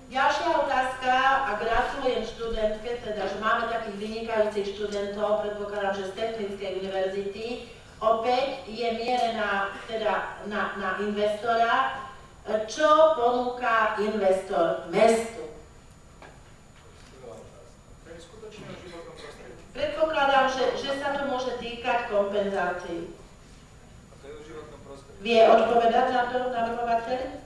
Ďalšia otázka, a gratulujem študentke, teda, že máme takých vynikajúcich študentov, predpokladám, že z Technickej univerzity, opäť je mierená teda na investora. Čo ponúka investor mestu? Predpokladám, že sa to môže týkať kompenzácií. Vie odpovedať na to navrhovateľ?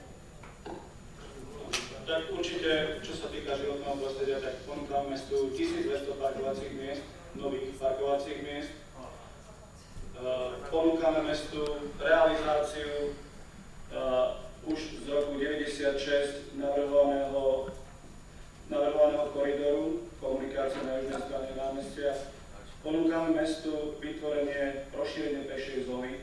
Tak určite, čo sa týka životného prostredia, tak ponúkame mestu 1200 parkovacích miest, nových parkovacích miest. Ponúkame mestu realizáciu už z roku 96 navrhovaného koridoru komunikácie na južnej strane námestia. Ponúkame mestu vytvorenie, rozšírenie pešej zóny.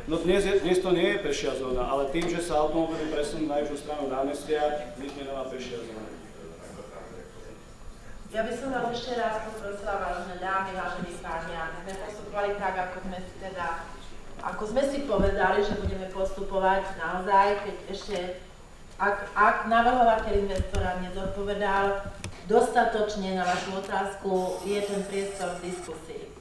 No dnes to nie je pešia zóna, ale tým, že sa automobily presunú na južnú stranu námestia, vznikne nová pešia zóna. Ja by som vás ešte raz poprosila, vážené dámy, vážení páni, aby sme postupovali tak, ako sme si povedali, že budeme postupovať naozaj, keď ešte, ak navrhovateľ investora nezodpovedal dostatočne na vašu otázku, je ten priestor v diskusii.